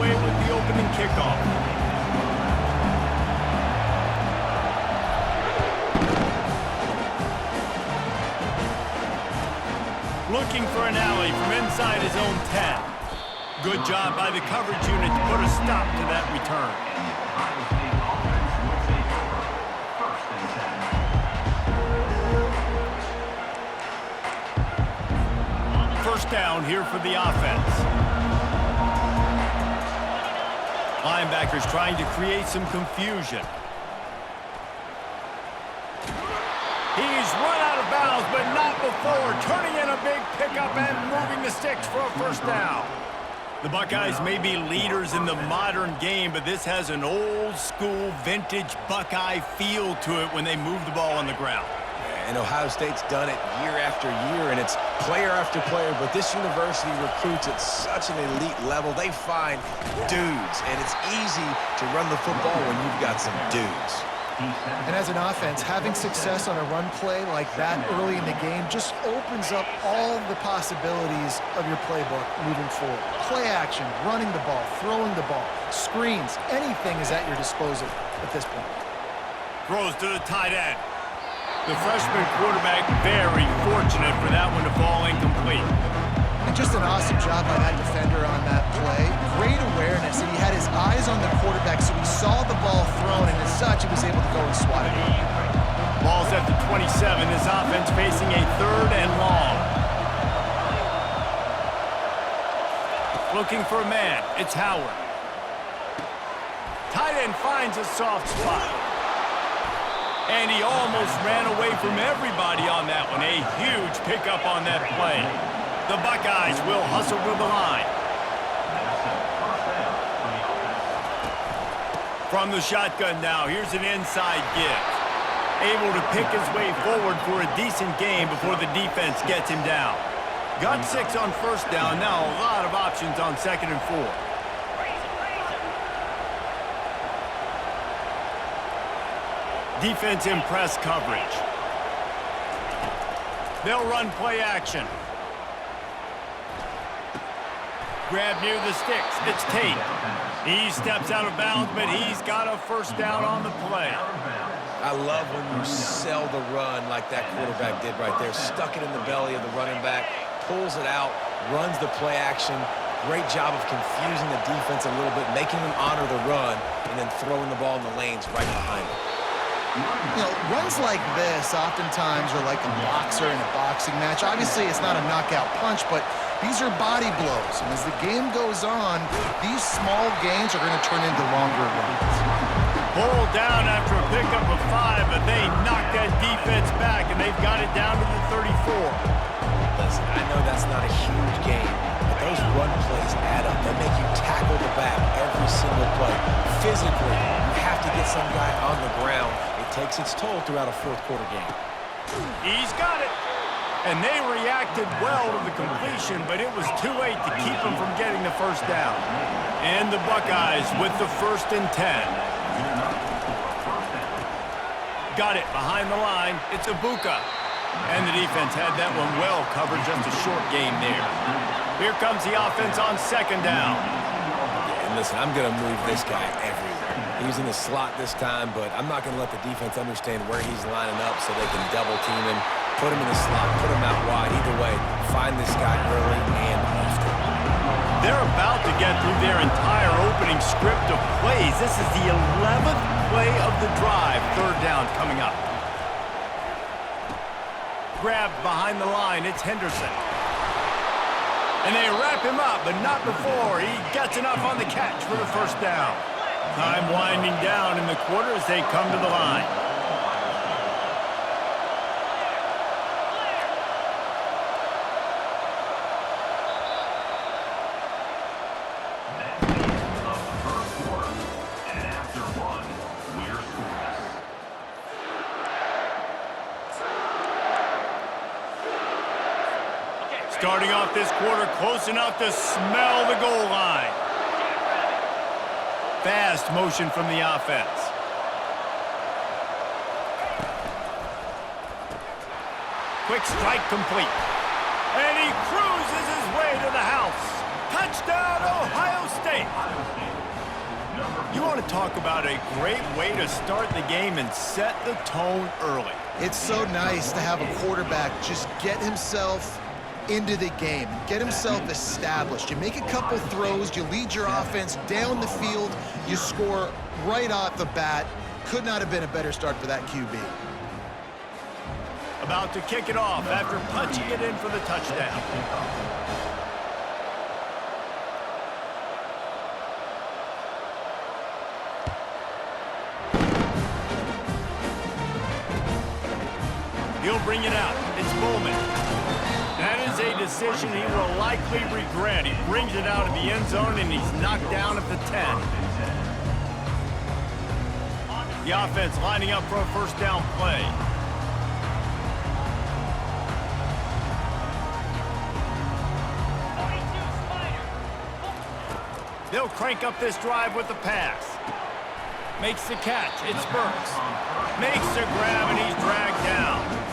away with the opening kickoff. Looking for an alley from inside his own 10. Good job by the coverage unit to put a stop to that return. First down here for the offense. Linebackers trying to create some confusion. He's run out of bounds, but not before turning in a big pickup and moving the sticks for a first down. The Buckeyes may be leaders in the modern game, but this has an old-school, vintage Buckeye feel to it when they move the ball on the ground. And Ohio State's done it year after year, and it's player after player, but this university recruits at such an elite level. They find dudes, and it's easy to run the football when you've got some dudes. And as an offense, having success on a run play like that early in the game just opens up all the possibilities of your playbook moving forward. Play action, running the ball, throwing the ball, screens, anything is at your disposal at this point. Throws to the tight end. The freshman quarterback very fortunate for that one to fall incomplete. And just an awesome job by that defender on that play. Great awareness, and he had his eyes on the quarterback, so he saw the ball thrown, and as such, he was able to go and swat it out. Ball's at the 27. This offense facing a 3rd and long. Looking for a man. It's Howard. Tight end finds a soft spot. And he almost ran away from everybody on that one. A huge pickup on that play. The Buckeyes will hustle to the line. From the shotgun now, here's an inside give. Able to pick his way forward for a decent game before the defense gets him down. Got 6 on first down, now a lot of options on 2nd and 4. Defense in press coverage. They'll run play action. Grab near the sticks. It's Tate. He steps out of bounds, but he's got a first down on the play. I love when you sell the run like that quarterback did right there. Stuck it in the belly of the running back, pulls it out, runs the play action. Great job of confusing the defense a little bit, making them honor the run, and then throwing the ball in the lanes right behind them. You know, runs like this oftentimes are like a boxer in a boxing match. Obviously, it's not a knockout punch, but these are body blows. And as the game goes on, these small gains are going to turn into longer runs. Pulled down after a pickup of 5, but they knocked that defense back, and they've got it down to the 34. Listen, I know that's not a huge game, but those run plays add up. They make you tackle the back every single play. Physically, you have to get some guy on the ground. It takes its toll throughout a fourth-quarter game. He's got it. And they reacted well to the completion, but it was too late to keep them from getting the first down. And the Buckeyes with the 1st and 10. Got it behind the line. It's Ibuka. And the defense had that one well covered. Just a short game there. Here comes the offense on 2nd down. Yeah, and listen, I'm going to move this guy everywhere. He's in the slot this time, but I'm not going to let the defense understand where he's lining up so they can double team him, put him in the slot, put him out wide. Either way, find this guy early and often. They're about to get through their entire opening script of plays. This is the 11th play of the drive. 3rd down coming up. Grabbed behind the line. It's Henderson. And they wrap him up, but not before he gets enough on the catch for the first down. Time winding down in the quarter as they come to the line. Starting off this quarter close enough to smell the goal line. Fast motion from the offense. Quick strike complete. And he cruises his way to the house. Touchdown, Ohio State. You want to talk about a great way to start the game and set the tone early. It's so nice to have a quarterback just get himself into the game, get himself established. You make a couple throws, you lead your offense down the field, you score right off the bat. Could not have been a better start for that QB. About to kick it off after punching it in for the touchdown. He'll bring it out. It's Bowman. That is a decision he will likely regret. He brings it out of the end zone, and he's knocked down at the 10. The offense lining up for a first down play. They'll crank up this drive with the pass. Makes the catch. It's Burks. Makes the grab, and he's dragged down.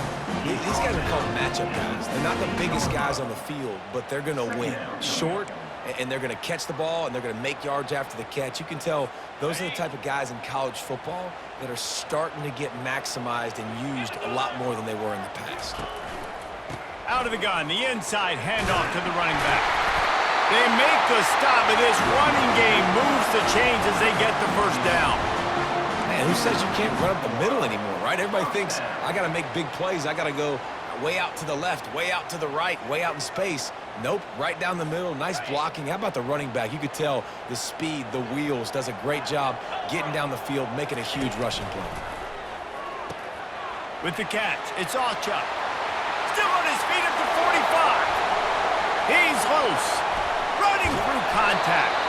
These guys are called matchup guys. They're not the biggest guys on the field, but they're going to win. Short, and they're going to catch the ball, and they're going to make yards after the catch. You can tell those are the type of guys in college football that are starting to get maximized and used a lot more than they were in the past. Out of the gun, the inside handoff to the running back. They make the stop, and this running game moves the chains as they get the first down. Man, who says you can't run up the middle anymore, right? Everybody thinks, I got to make big plays. I got to go way out to the left, way out to the right, way out in space. Nope, right down the middle, nice blocking. How about the running back? You could tell the speed, the wheels, does a great job getting down the field, making a huge rushing play. With the catch, it's Allchuck. Still on his feet at the 45. He's loose, running through contact.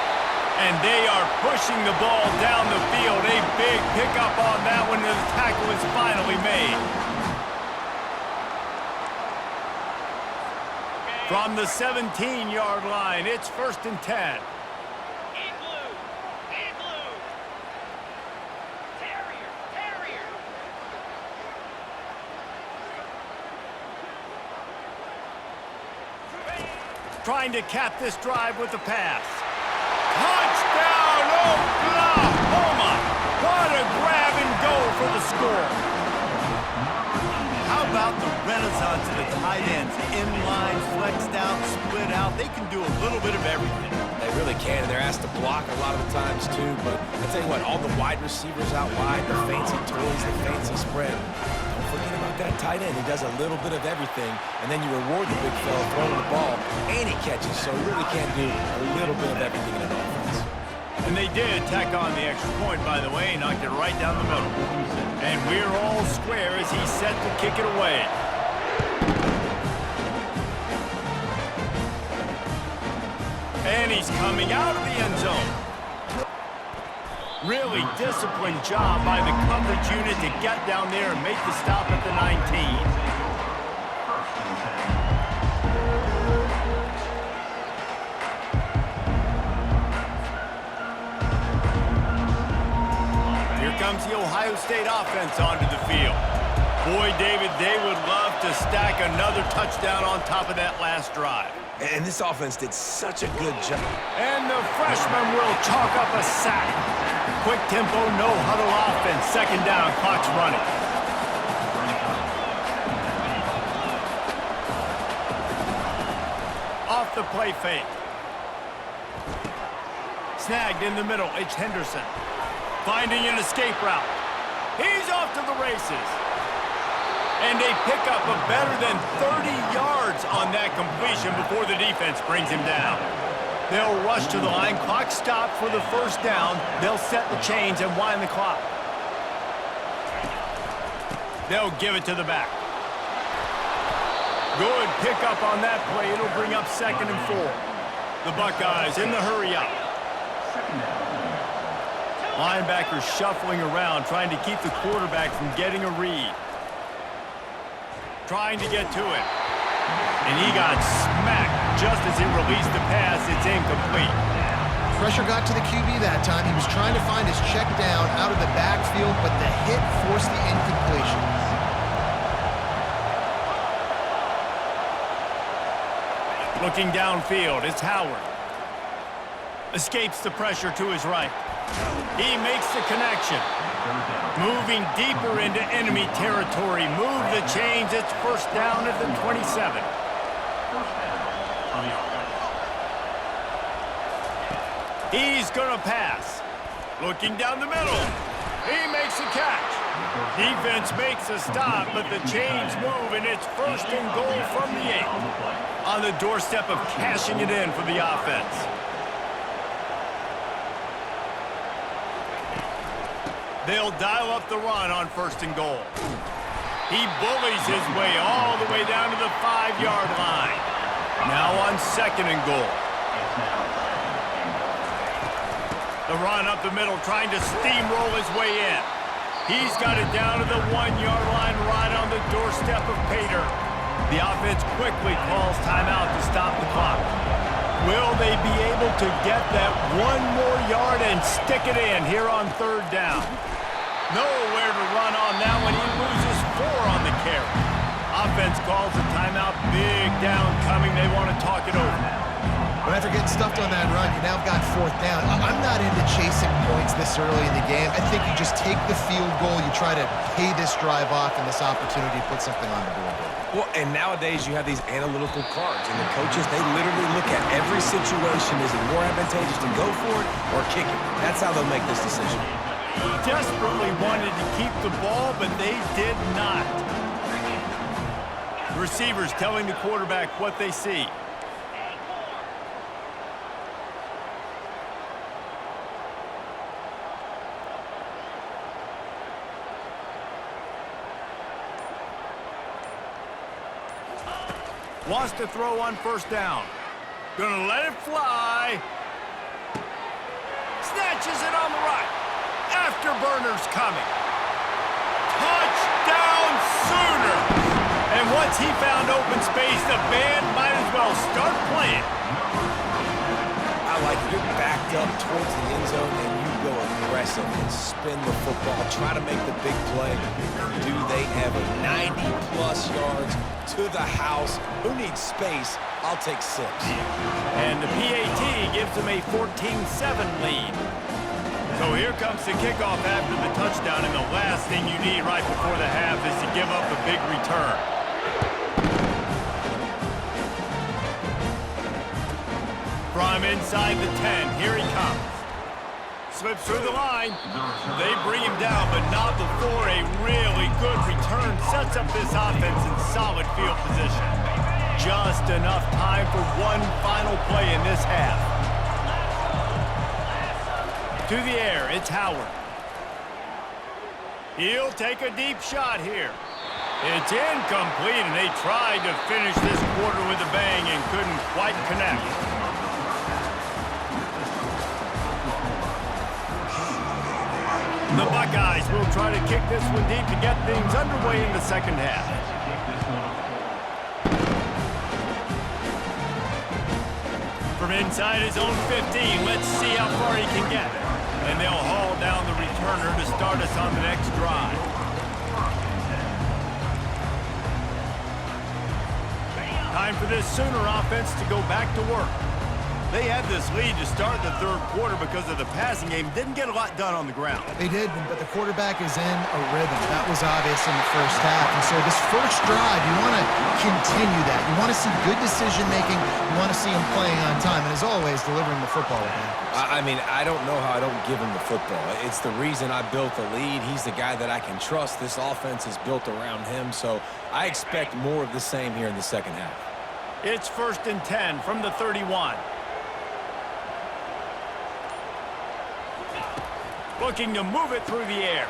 And they are pushing the ball down the field. A big pickup on that one, and the tackle is finally made. From the 17-yard line, it's 1st and 10. Trying to cap this drive with the pass. Touchdown, Oklahoma! What a grab and go for the score. How about the renaissance of the tight ends? Inline, flexed out, split out. They can do a little bit of everything. They really can, and they're asked to block a lot of the times too. But I tell you what, all the wide receivers out wide, the fancy toys, the fancy spread. Don't forget about that tight end. He does a little bit of everything, and then you reward the big fella throwing the ball, and he catches. So he really can do a little bit of everything in an offense. And they did tack on the extra point, by the way, knocked it right down the middle. And we're all square as he's set to kick it away. And he's coming out of the end zone. Really disciplined job by the coverage unit to get down there and make the stop at the 19. Comes the Ohio State offense onto the field. Boy, David, they would love to stack another touchdown on top of that last drive. And this offense did such a good job. And the freshman will chalk up a sack. Quick tempo, no huddle offense. 2nd down, clock's running. Off the play fake. Snagged in the middle, it's Henderson. Finding an escape route. He's off to the races. And a pickup of better than 30 yards on that completion before the defense brings him down. They'll rush to the line. Clock stopped for the first down. They'll set the chains and wind the clock. They'll give it to the back. Good pickup on that play. It'll bring up 2nd and 4. The Buckeyes in the hurry up. Linebackers shuffling around, trying to keep the quarterback from getting a read. Trying to get to it. And he got smacked just as he released the pass. It's incomplete. Pressure got to the QB that time. He was trying to find his check down out of the backfield, but the hit forced the incompletion. Looking downfield, it's Howard. Escapes the pressure to his right. He makes the connection. Moving deeper into enemy territory. Move the chains. It's first down at the 27. He's going to pass. Looking down the middle. He makes a catch. Defense makes a stop, but the chains move, and it's first and goal from the 8. On the doorstep of cashing it in for the offense. They'll dial up the run on first and goal. He bullies his way all the way down to the 5-yard line. Now on second and goal. The run up the middle, trying to steamroll his way in. He's got it down to the 1-yard line right on the doorstep of Pater. The offense quickly calls timeout to stop the clock. Will they be able to get that one more yard and stick it in here on third down? Nowhere to run on that one. He loses 4 on the carry. Offense calls a timeout. Big down coming. They want to talk it over. But after getting stuffed on that run, you now got fourth down. I'm not into chasing points this early in the game. I think you just take the field goal. You try to pay this drive off and this opportunity to put something on the board. Well, and nowadays you have these analytical cards, and the coaches, they literally look at every situation. Is it more advantageous to go for it or kick it? That's how they'll make this decision. Desperately wanted to keep the ball, but they did not. Receivers telling the quarterback what they see. Wants to throw on first down. Gonna let it fly. Snatches it on the right. Afterburner's coming. Touchdown Sooners! And once he found open space, the band might as well start playing. I like it. You're backed up towards the end zone, and you go aggressive and spin the football. Try to make the big play. Do they ever? 90-plus yards to the house. Who needs space? I'll take 6. And the PAT gives them a 14-7 lead. So here comes the kickoff after the touchdown, and the last thing you need right before the half is to give up a big return. From inside the 10, here he comes. Slips through the line. They bring him down, but not before a really good return sets up this offense in solid field position. Just enough time for one final play in this half. To the air, it's Howard. He'll take a deep shot here. It's incomplete, and they tried to finish this quarter with a bang and couldn't quite connect. The Buckeyes will try to kick this one deep to get things underway in the second half. From inside his own 15, let's see how far he can get. And they'll haul down the returner to start us on the next drive. Time for this Sooner offense to go back to work. They had this lead to start the third quarter because of the passing game. Didn't get a lot done on the ground. They did, but the quarterback is in a rhythm. That was obvious in the first half. And so this first drive, you want to continue that. You want to see good decision-making. You want to see him playing on time. And as always, delivering the football with accuracy. I mean, I don't know how I don't give him the football. It's the reason I built the lead. He's the guy that I can trust. This offense is built around him. So I expect more of the same here in the second half. It's 1st and 10 from the 31. Looking to move it through the air.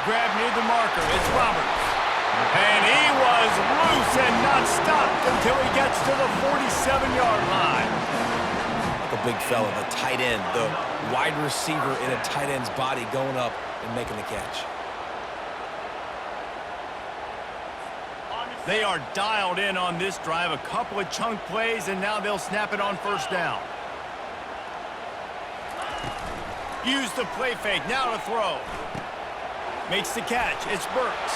Grab near the marker. It's Roberts. And he was loose and not stopped until he gets to the 47-yard line. Like a big fella, the tight end, the wide receiver in a tight end's body going up and making the catch. They are dialed in on this drive. A couple of chunk plays, and now they'll snap it on first down. Use the play fake, now to throw. Makes the catch, it's Burks.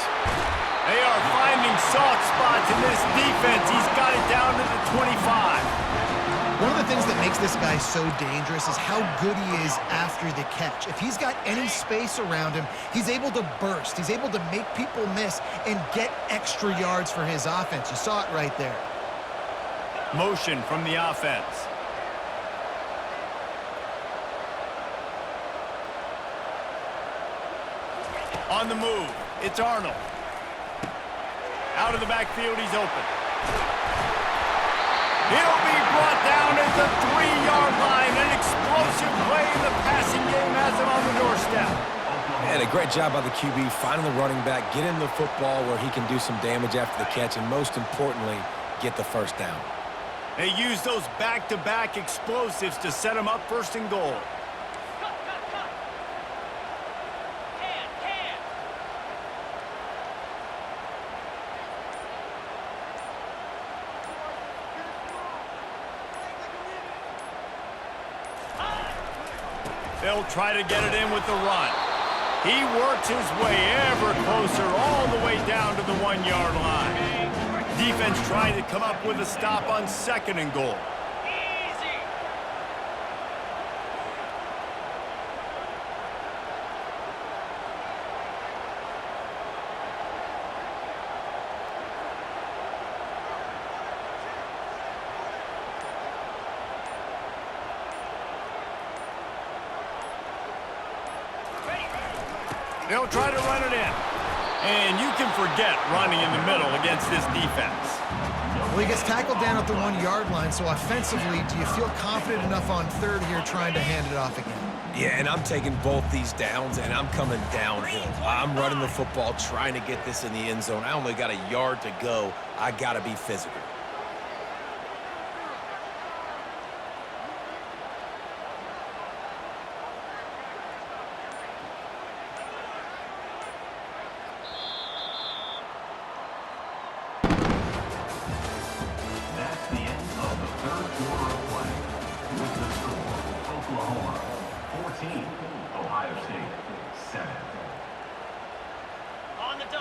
They are finding soft spots in this defense. He's got it down to the 25. One of the things that makes this guy so dangerous is how good he is after the catch. If he's got any space around him, he's able to burst. He's able to make people miss and get extra yards for his offense. You saw it right there. Motion from the offense. On the move, it's Arnold. Out of the backfield, he's open. He'll be brought down at the 3-yard line. An explosive play in the passing game has him on the doorstep. And a great job by the QB finding the running back, get him the football where he can do some damage after the catch, and most importantly, get the first down. They use those back-to-back explosives to set him up first and goal. They'll try to get it in with the run. He works his way ever closer all the way down to the 1-yard line. Defense trying to come up with a stop on second and goal. They'll try to run it in. And you can forget running in the middle against this defense. Well, he gets tackled down at the 1-yard line, so offensively, do you feel confident enough on third here trying to hand it off again? Yeah, and I'm taking both these downs, and I'm coming downhill. I'm running the football, trying to get this in the end zone. I only got a yard to go. I got to be physical.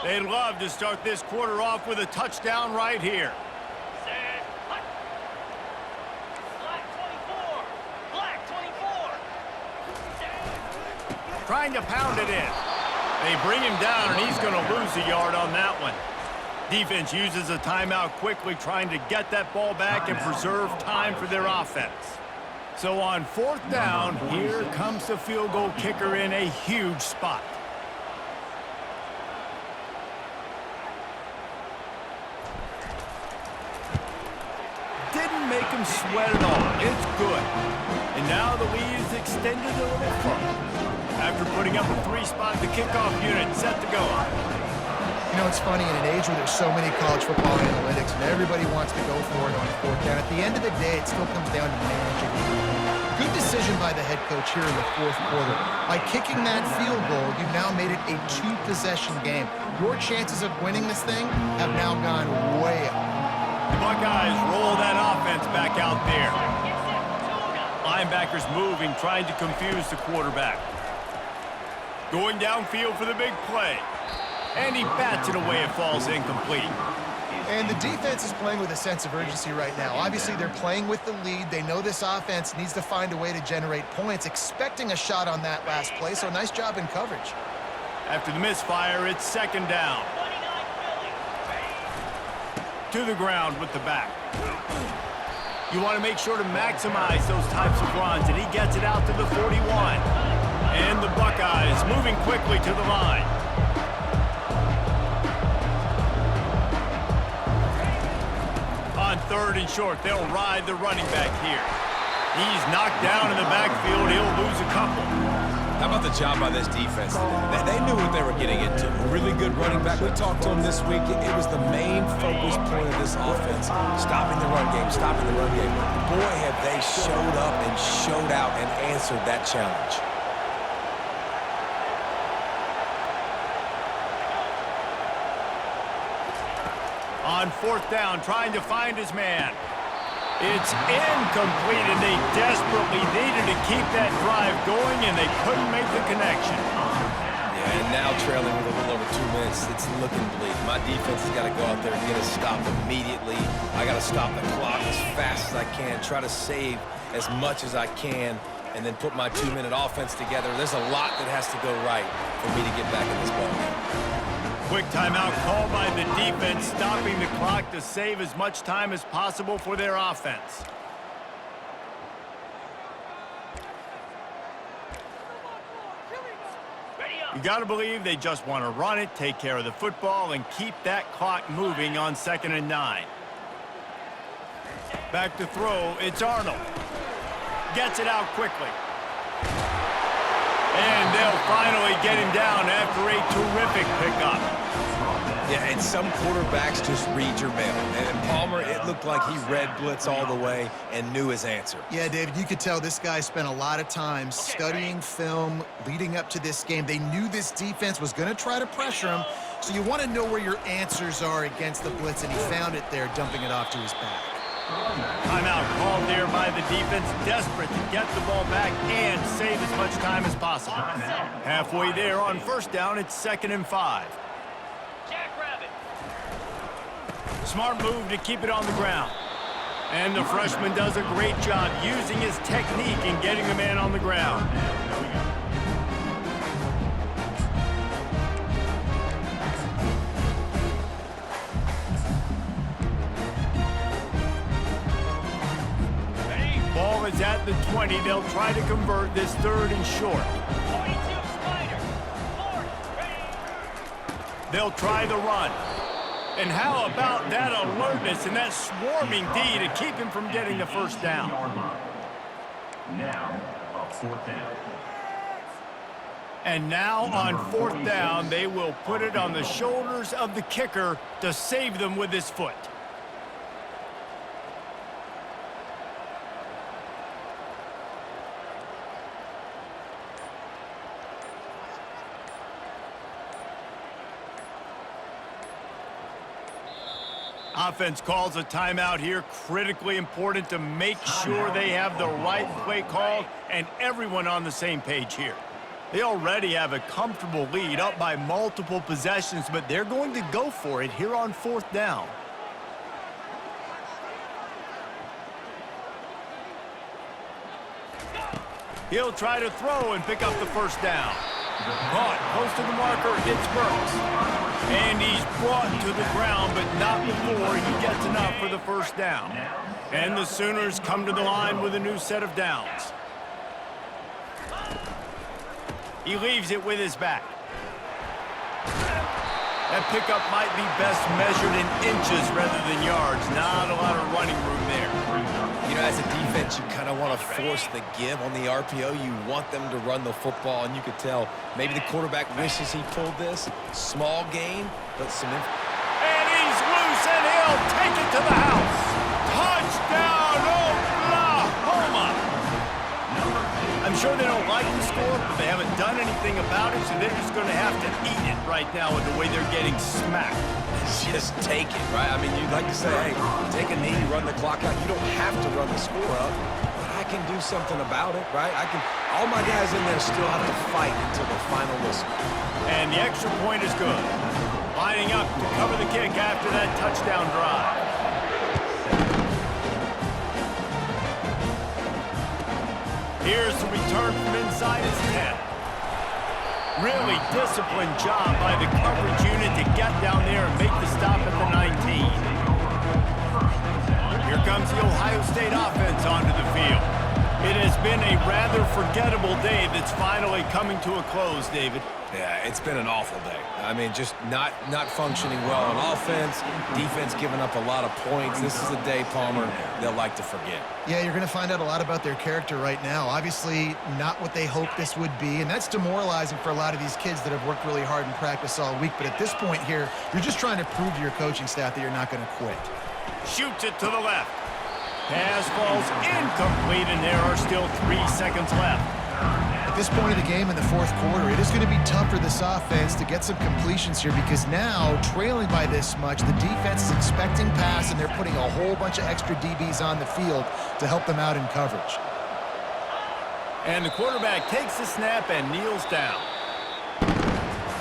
They'd love to start this quarter off with a touchdown right here. Trying to pound it in. They bring him down, and he's going to lose a yard on that one. Defense uses a timeout quickly, trying to get that ball back and preserve time for their offense. So on fourth down, here comes the field goal kicker in a huge spot. Didn't make him sweat at all. It's good. And now the lead is extended a little further. After putting up a 3-spot, the kickoff unit set to go. You know, it's funny, in an age where there's so many college football analytics and everybody wants to go for it on fourth down, at the end of the day, it still comes down to managing. Good decision by the head coach here in the fourth quarter. By kicking that field goal, you've now made it a 2-possession game. Your chances of winning this thing have now gone way up. The Buckeyes roll that offense back out there. Linebackers moving, trying to confuse the quarterback. Going downfield for the big play. And he bats it away. It falls incomplete. And the defense is playing with a sense of urgency right now. Obviously, they're playing with the lead. They know this offense needs to find a way to generate points, expecting a shot on that last play, so nice job in coverage. After the misfire, it's second down. To the ground with the back. You want to make sure to maximize those types of runs, and he gets it out to the 41. And the Buckeyes moving quickly to the line. On third and short, they'll ride the running back here. He's knocked down in the backfield. He'll lose a couple. How about the job by this defense today? They knew what they were getting into. A really good running back. We talked to him this week. It was the main focus point of this offense. Stopping the run game, stopping the run game. Boy, have they showed up and showed out and answered that challenge. On fourth down, trying to find his man. It's incomplete, and they desperately needed to keep that drive going, and they couldn't make the connection. Yeah, and now trailing with a little over 2 minutes, it's looking bleak. My defense has got to go out there and get a stop immediately. I got to stop the clock as fast as I can, try to save as much as I can, and then put my 2-minute offense together. There's a lot that has to go right for me to get back in this ballgame. Quick timeout called by the defense, stopping the clock to save as much time as possible for their offense. You got to believe they just want to run it, take care of the football, and keep that clock moving on 2nd and 9. Back to throw, it's Arnold. Gets it out quickly. And they'll finally get him down after a terrific pickup. Yeah, and some quarterbacks just read your mail. And Palmer, it looked like he read blitz all the way and knew his answer. Yeah, David, you could tell this guy spent a lot of time studying film leading up to this game. They knew this defense was going to try to pressure him, so you want to know where your answers are against the blitz, and he found it there, dumping it off to his back. Timeout called there by the defense, desperate to get the ball back and save as much time as possible. Halfway there on 1st down, it's 2nd and 5. Smart move to keep it on the ground. And the freshman does a great job using his technique and getting the man on the ground. Ball is at the 20. They'll try to convert this 3rd and short. They'll try the run. And how about that alertness and that swarming D to keep him from getting the 1st down? Now, on 4th down. And now on 4th down, they will put it on the shoulders of the kicker to save them with his foot. Offense calls a timeout here. Critically important to make sure they have the right play called and everyone on the same page here. They already have a comfortable lead, up by multiple possessions, but they're going to go for it here on 4th down. He'll try to throw and pick up the 1st down. Caught close to the marker, it's Burks. And he's brought to the ground, but not before he gets enough for the 1st down. And the Sooners come to the line with a new set of downs. He leaves it with his back. That pickup might be best measured in inches rather than yards. Not a lot of running room there. You know, as a defense, you kind of want to force the give on the RPO. You want them to run the football, and you could tell maybe the quarterback wishes he pulled this. Small gain, but some... And he's loose, and he'll take it to the house. Touchdown, Oklahoma! I'm sure they don't like the score, but they haven't done anything about it, so they're just going to have to eat it right now with the way they're getting smacked. Just take it, right? I mean, you'd like to say, hey, take a knee, run the clock out. You don't have to run the score up, but I can do something about it, right? All my guys in there still have to fight until the final whistle. And the extra point is good. Lining up to cover the kick after that touchdown drive. Here's the return from inside his 10. Really disciplined job by the coverage unit to get down there and make the stop at the 19. Here comes the Ohio State offense onto the field. It has been a rather forgettable day that's finally coming to a close, David. Yeah, it's been an awful day. I mean, just not functioning well on offense, defense giving up a lot of points. This is a day, Palmer, they'll like to forget. Yeah, you're going to find out a lot about their character right now. Obviously, not what they hoped this would be, and that's demoralizing for a lot of these kids that have worked really hard in practice all week. But at this point here, you're just trying to prove to your coaching staff that you're not going to quit. Shoots it to the left. Pass falls incomplete, and there are still 3 seconds left. At this point of the game in the 4th quarter, it is going to be tough for this offense to get some completions here because now, trailing by this much, the defense is expecting pass, and they're putting a whole bunch of extra DBs on the field to help them out in coverage. And the quarterback takes the snap and kneels down.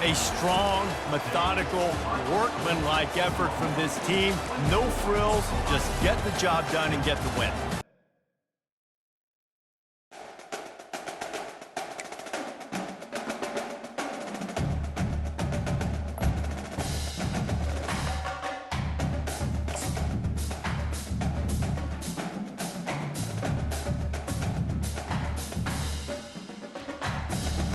A strong, methodical, workmanlike effort from this team. No frills, just get the job done and get the win.